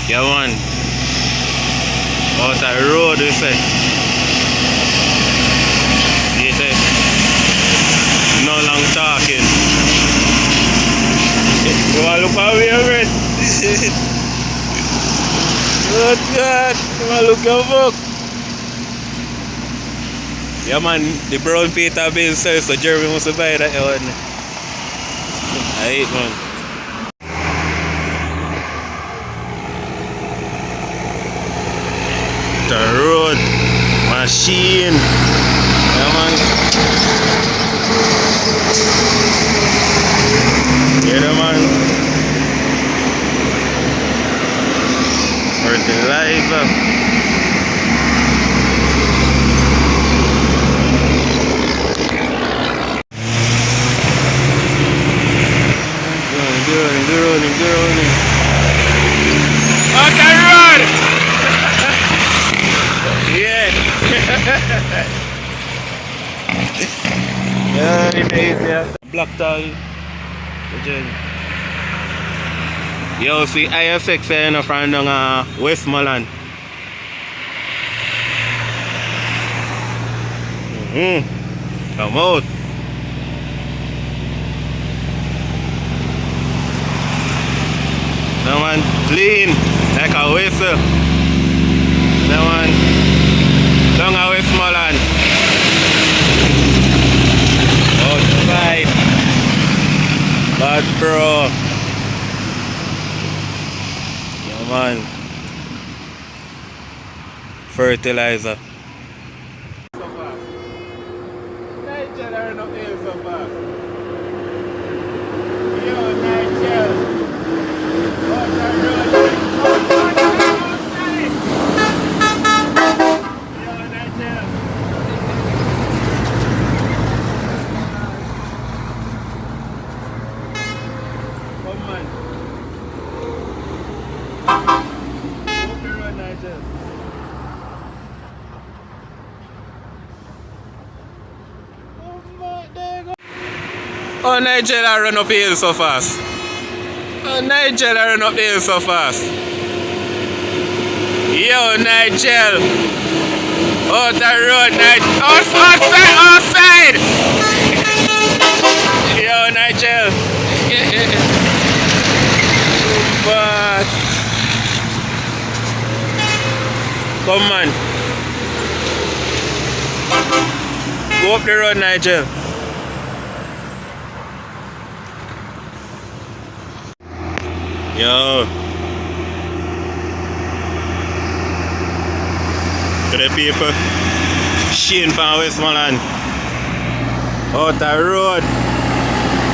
Yeah, man. Out the road, we say. You say, no long talking. You want to look at me, man? Good God. You want to look your book? Yeah, man. The brown Peter being sold, so Jeremy must buy that one. I hate, man. The road machine. Yeah, man. Yeah, man. Fertilizer. Good. On the road. Yeah. Yeah. Black tag. Yo, see IFX from Westmoreland. Come out. That one clean like a whistle. That one down a Westmoreland. Outside. Bad bro. Yeah, man. Fertilizer. Nigel are not here so fast. Yo, Nigel. Oh, Nigel, I run up the hill so fast. Oh, Nigel, I run up the hill so fast. Yo, Nigel. Out the road, Nigel. Outside. Yo, Nigel. But come on. Go up the road, Nigel. Yo. To the people. Shane from Westmoreland. Out the road.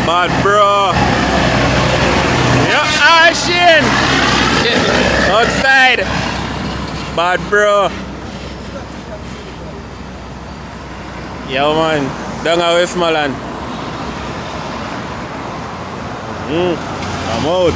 Bad bro. Yo, Shane. Outside. Bad bro. Yo, man. Down at Westmoreland. I'm out.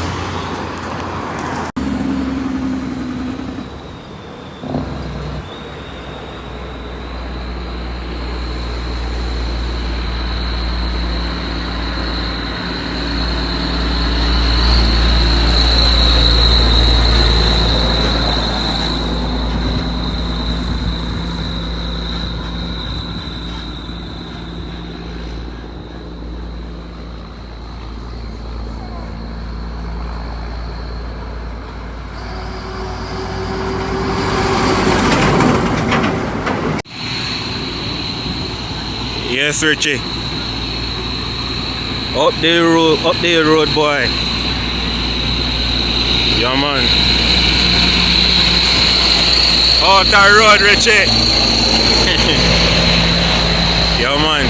Yes, Richie. Up the road, boy. Yeah, man. Out the road, Richie. Yeah, man.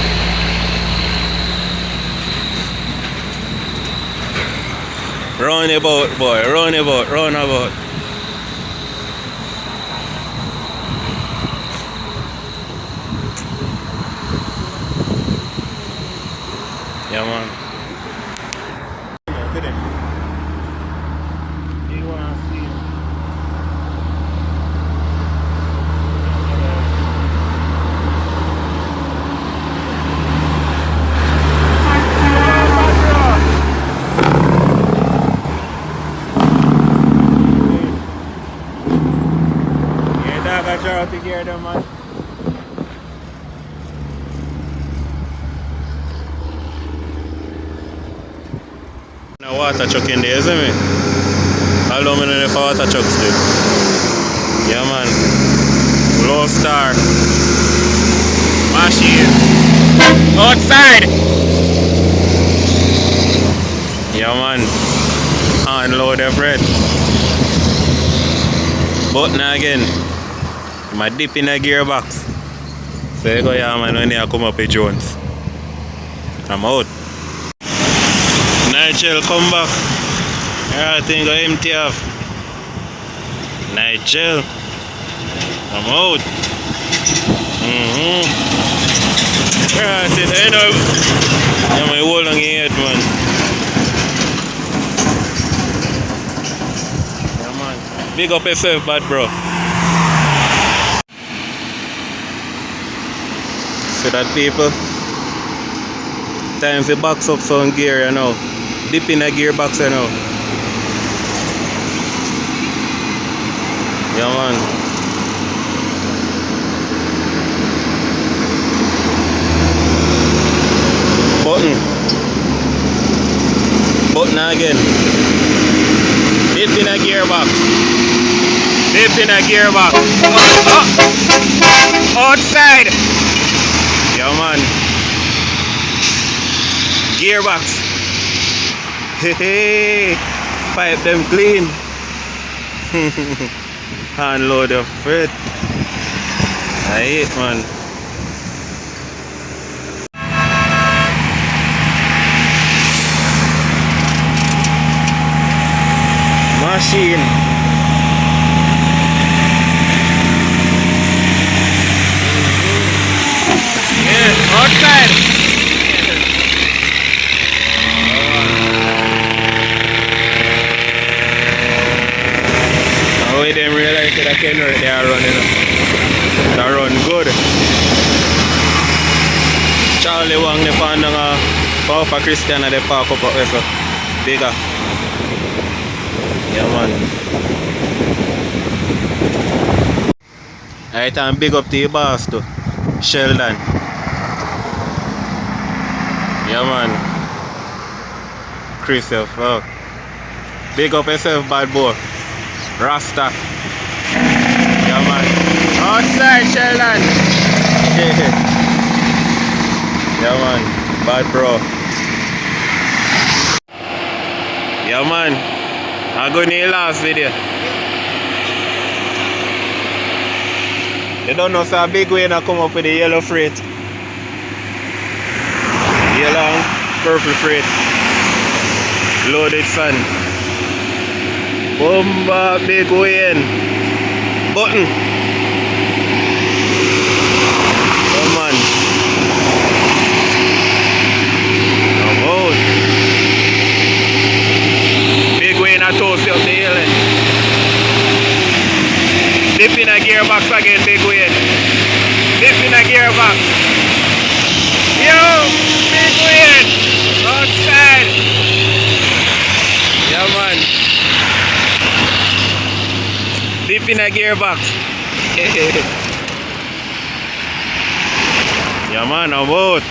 Round about, boy. Round about. Yeah, man. You wanna see? out the gear there, man. Now water truck in there, isn't it? Although I don't know if water truck still. Yeah, man. Low star. Machine. Outside. Yeah, man. Unload the freight. Button again. I dip in the gearbox. So you go, yeah, man, when you come up with Jones. I'm out. Nigel, come back. Everything go empty off. Nigel. I'm out. Everything, end up. I'm my whole long head, man. Yeah, man. Big up yourself, bad bro. See that, people? Time to box up some gear, you know. Dip in a gearbox, you know. Yeah, man. Button. Button again. Dip in a gearbox. Dip in a gearbox. Outside. Yeah, man. Gearbox. Hey, pipe them clean. Unload the freight. I hate, man. Machine. Yeah, outside. They didn't realize that I can't run, they are running. They run good. Charlie Wang, they found a Papa Christian and they park up there, so bigger. Yeah, man. Alright, and big up to your boss too, Sheldon. Yeah, man. Chris, fuck. Big up yourself, bad boy. Rasta. Yeah, man. Outside, Sheldon. Yeah, man. Bad bro. Yeah, man. I'm going to the last video. You don't know, so a big way to come up with the yellow freight. Yellow and purple freight. Loaded sand. Bomba big win. Button. Come on. Come on. Big win, I toast you up the hill. Dip in a gearbox again, big win. Dip in a gearbox. Yo, big win. Outside. Yeah, man. Dip in a gearbox. Yeah, man, I'm out.